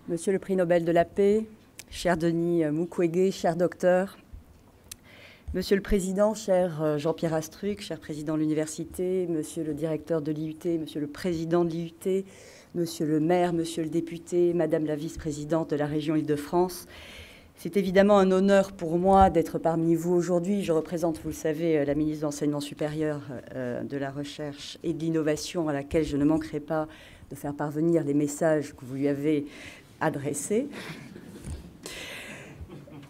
Monsieur le prix Nobel de la paix, cher Denis Mukwege, cher docteur, Monsieur le Président, cher Jean-Pierre Astruc, cher Président de l'Université, Monsieur le directeur de l'IUT, Monsieur le Président de l'IUT, Monsieur le maire, Monsieur le député, Madame la vice-présidente de la région Île-de-France, c'est évidemment un honneur pour moi d'être parmi vous aujourd'hui. Je représente, vous le savez, la ministre de l'Enseignement supérieur, de la Recherche et de l'Innovation, à laquelle je ne manquerai pas de faire parvenir les messages que vous lui avez adressés.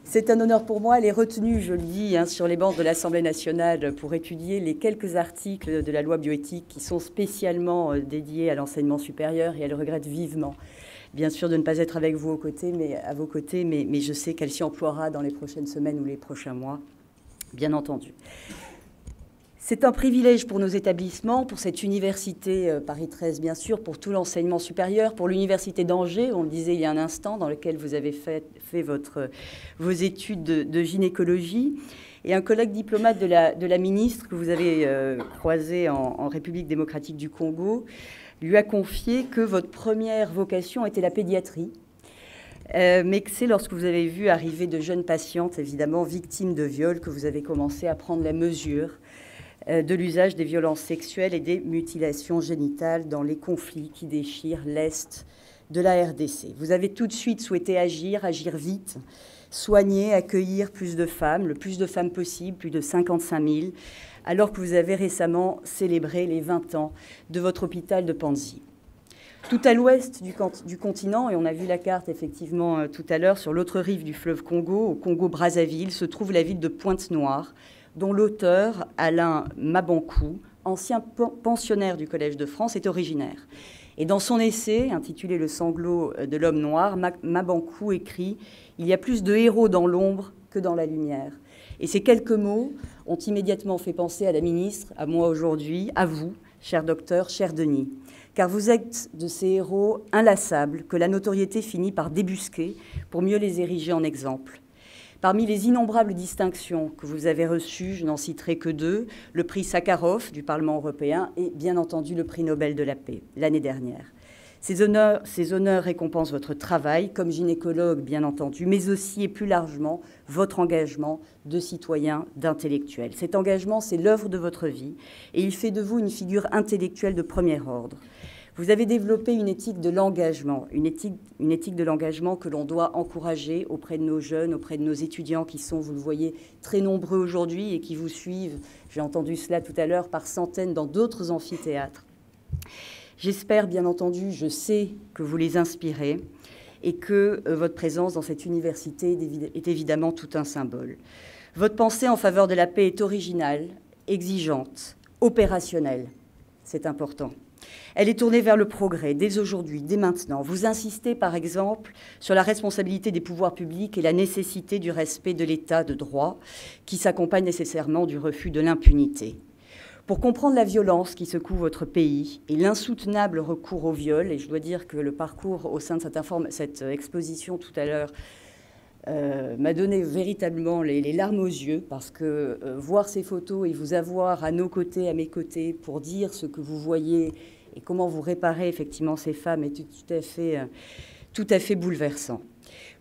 C'est un honneur pour moi. Elle est retenue, je le dis, sur les bancs de l'Assemblée nationale pour étudier les quelques articles de la loi bioéthique qui sont spécialement dédiés à l'enseignement supérieur, et elle regrette vivement, bien sûr, de ne pas être avec vous à vos côtés, mais je sais qu'elle s'y emploiera dans les prochaines semaines ou les prochains mois, bien entendu. C'est un privilège pour nos établissements, pour cette université Paris 13, bien sûr, pour tout l'enseignement supérieur, pour l'université d'Angers, on le disait il y a un instant, dans lequel vous avez fait vos études de gynécologie, et un collègue diplomate de la ministre que vous avez croisé en République démocratique du Congo lui a confié que votre première vocation était la pédiatrie, mais que c'est lorsque vous avez vu arriver de jeunes patientes, évidemment, victimes de viol, que vous avez commencé à prendre la mesure de l'usage des violences sexuelles et des mutilations génitales dans les conflits qui déchirent l'Est de la RDC. Vous avez tout de suite souhaité agir vite, soigner, accueillir plus de femmes, le plus de femmes possible, plus de 55 000, alors que vous avez récemment célébré les 20 ans de votre hôpital de Panzi. Tout à l'ouest du continent, et on a vu la carte effectivement tout à l'heure, sur l'autre rive du fleuve Congo, au Congo-Brazzaville, se trouve la ville de Pointe-Noire, dont l'auteur, Alain Mabankou, ancien pensionnaire du Collège de France, est originaire. Et dans son essai, intitulé « Le sanglot de l'homme noir », Mabankou écrit « Il y a plus de héros dans l'ombre que dans la lumière ». Et ces quelques mots ont immédiatement fait penser à la ministre, à moi aujourd'hui, à vous, cher docteur, cher Denis, car vous êtes de ces héros inlassables que la notoriété finit par débusquer pour mieux les ériger en exemple. Parmi les innombrables distinctions que vous avez reçues, je n'en citerai que deux, le prix Sakharov du Parlement européen et bien entendu le prix Nobel de la paix l'année dernière. Ces honneurs récompensent votre travail comme gynécologue, bien entendu, mais aussi et plus largement votre engagement de citoyen, d'intellectuel. Cet engagement, c'est l'œuvre de votre vie et il fait de vous une figure intellectuelle de premier ordre. Vous avez développé une éthique de l'engagement, une éthique de l'engagement que l'on doit encourager auprès de nos jeunes, auprès de nos étudiants qui sont, vous le voyez, très nombreux aujourd'hui et qui vous suivent, j'ai entendu cela tout à l'heure, par centaines dans d'autres amphithéâtres. J'espère, bien entendu, je sais que vous les inspirez et que votre présence dans cette université est évidemment tout un symbole. Votre pensée en faveur de la paix est originale, exigeante, opérationnelle. C'est important. Elle est tournée vers le progrès, dès aujourd'hui, dès maintenant. Vous insistez, par exemple, sur la responsabilité des pouvoirs publics et la nécessité du respect de l'état de droit, qui s'accompagne nécessairement du refus de l'impunité. Pour comprendre la violence qui secoue votre pays et l'insoutenable recours au viol, et je dois dire que le parcours au sein de cette exposition tout à l'heure m'a donné véritablement les larmes aux yeux, parce que voir ces photos et vous avoir à nos côtés, à mes côtés, pour dire ce que vous voyez et comment vous réparez effectivement ces femmes est tout à fait bouleversant.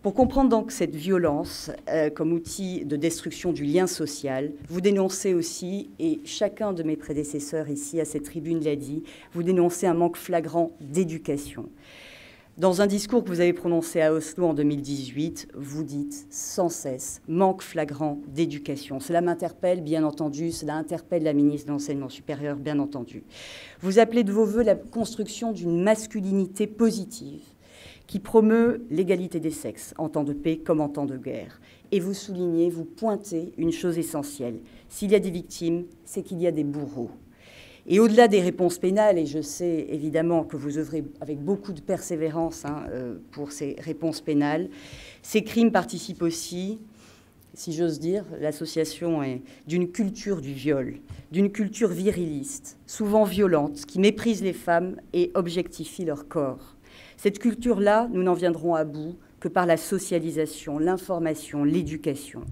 Pour comprendre donc cette violence comme outil de destruction du lien social, vous dénoncez aussi, et chacun de mes prédécesseurs ici à cette tribune l'a dit, vous dénoncez un manque flagrant d'éducation. Dans un discours que vous avez prononcé à Oslo en 2018, vous dites sans cesse « manque flagrant d'éducation ». Cela m'interpelle, bien entendu, cela interpelle la ministre de l'Enseignement supérieur, bien entendu. Vous appelez de vos voeux la construction d'une masculinité positive qui promeut l'égalité des sexes en temps de paix comme en temps de guerre. Et vous soulignez, vous pointez une chose essentielle. S'il y a des victimes, c'est qu'il y a des bourreaux. Et au-delà des réponses pénales, et je sais évidemment que vous œuvrez avec beaucoup de persévérance pour ces réponses pénales, ces crimes participent aussi, si j'ose dire, l'association est d'une culture du viol, d'une culture viriliste, souvent violente, qui méprise les femmes et objectifie leur corps. Cette culture-là, nous n'en viendrons à bout que par la socialisation, l'information, l'éducation.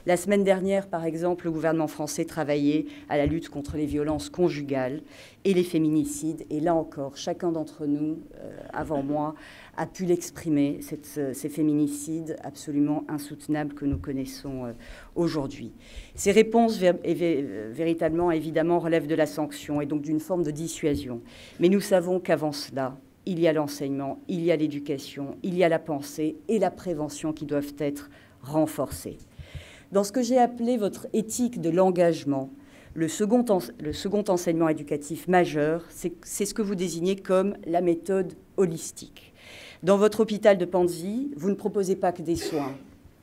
La semaine dernière, par exemple, le gouvernement français travaillait à la lutte contre les violences conjugales et les féminicides. Et là encore, chacun d'entre nous, avant moi, a pu l'exprimer, ces féminicides absolument insoutenables que nous connaissons aujourd'hui. Ces réponses, véritablement, évidemment, relèvent de la sanction et donc d'une forme de dissuasion. Mais nous savons qu'avant cela, il y a l'enseignement, il y a l'éducation, il y a la pensée et la prévention qui doivent être renforcées. Dans ce que j'ai appelé votre éthique de l'engagement, le second enseignement éducatif majeur, c'est ce que vous désignez comme la méthode holistique. Dans votre hôpital de Panzi, vous ne proposez pas que des soins.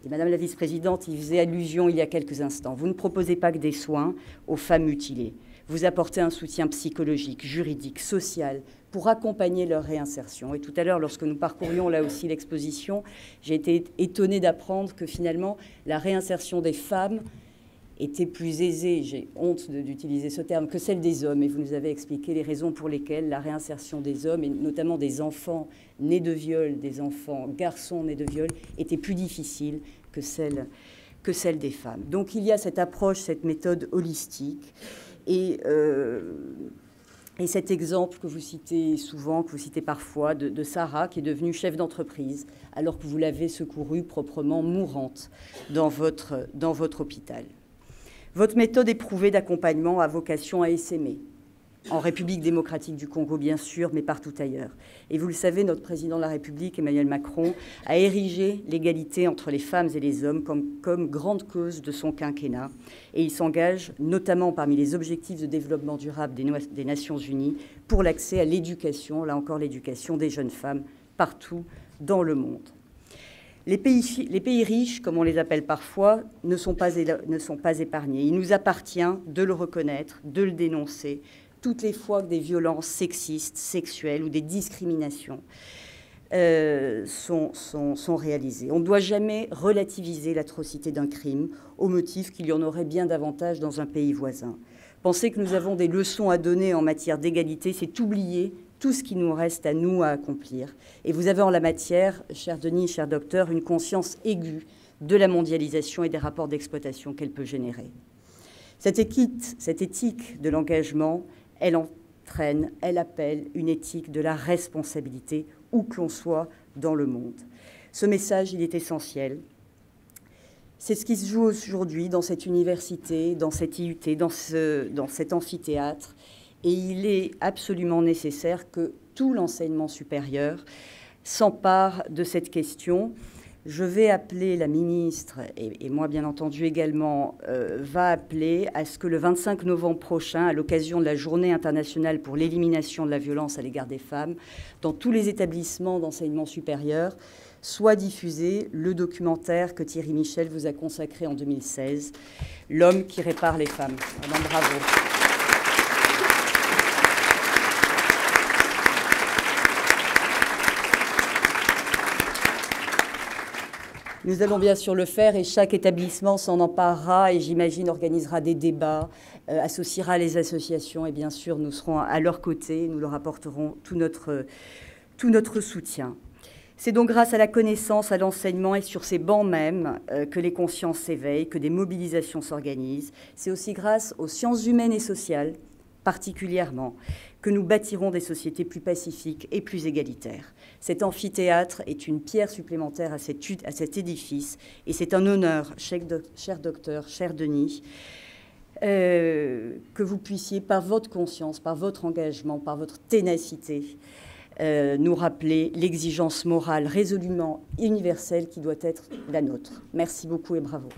Et Madame la vice-présidente y faisait allusion il y a quelques instants. Vous ne proposez pas que des soins aux femmes mutilées. Vous apportez un soutien psychologique, juridique, social, pour accompagner leur réinsertion. Et tout à l'heure, lorsque nous parcourions là aussi l'exposition, j'ai été étonnée d'apprendre que finalement, la réinsertion des femmes était plus aisée, j'ai honte d'utiliser ce terme, que celle des hommes. Et vous nous avez expliqué les raisons pour lesquelles la réinsertion des hommes, et notamment des enfants nés de viol, des enfants garçons nés de viol, était plus difficile que celle des femmes. Donc il y a cette approche, cette méthode holistique. Et cet exemple que vous citez souvent, que vous citez parfois, de Sarah, qui est devenue chef d'entreprise, alors que vous l'avez secourue proprement mourante dans votre hôpital. Votre méthode éprouvée d'accompagnement a vocation à essaimer, en République démocratique du Congo, bien sûr, mais partout ailleurs. Et vous le savez, notre président de la République, Emmanuel Macron, a érigé l'égalité entre les femmes et les hommes comme grande cause de son quinquennat. Et il s'engage, notamment parmi les objectifs de développement durable des Nations Unies, pour l'accès à l'éducation, là encore l'éducation des jeunes femmes, partout dans le monde. Les pays riches, comme on les appelle parfois, ne sont pas épargnés. Il nous appartient de le reconnaître, de le dénoncer, toutes les fois que des violences sexistes, sexuelles ou des discriminations sont réalisées. On ne doit jamais relativiser l'atrocité d'un crime au motif qu'il y en aurait bien davantage dans un pays voisin. Penser que nous avons des leçons à donner en matière d'égalité, c'est oublier tout ce qui nous reste à nous à accomplir. Et vous avez en la matière, cher Denis, cher docteur, une conscience aiguë de la mondialisation et des rapports d'exploitation qu'elle peut générer. Cette éthique de l'engagement, elle entraîne, elle appelle une éthique de la responsabilité où que l'on soit dans le monde. Ce message, il est essentiel. C'est ce qui se joue aujourd'hui dans cette université, dans cette IUT, dans cet amphithéâtre. Et il est absolument nécessaire que tout l'enseignement supérieur s'empare de cette question. Je vais appeler la ministre, et moi bien entendu également, va appeler à ce que le 25 novembre prochain, à l'occasion de la Journée internationale pour l'élimination de la violence à l'égard des femmes, dans tous les établissements d'enseignement supérieur, soit diffusé le documentaire que Thierry Michel vous a consacré en 2016, « L'homme qui répare les femmes ». Alors, bravo. Nous allons bien sûr le faire et chaque établissement s'en emparera et j'imagine organisera des débats, associera les associations et bien sûr nous serons à leur côté, nous leur apporterons tout notre soutien. C'est donc grâce à la connaissance, à l'enseignement et sur ces bancs même que les consciences s'éveillent, que des mobilisations s'organisent. C'est aussi grâce aux sciences humaines et sociales, particulièrement, que nous bâtirons des sociétés plus pacifiques et plus égalitaires. Cet amphithéâtre est une pierre supplémentaire à cet édifice et c'est un honneur, cher docteur, cher Denis, que vous puissiez, par votre conscience, par votre engagement, par votre ténacité, nous rappeler l'exigence morale résolument universelle qui doit être la nôtre. Merci beaucoup et bravo.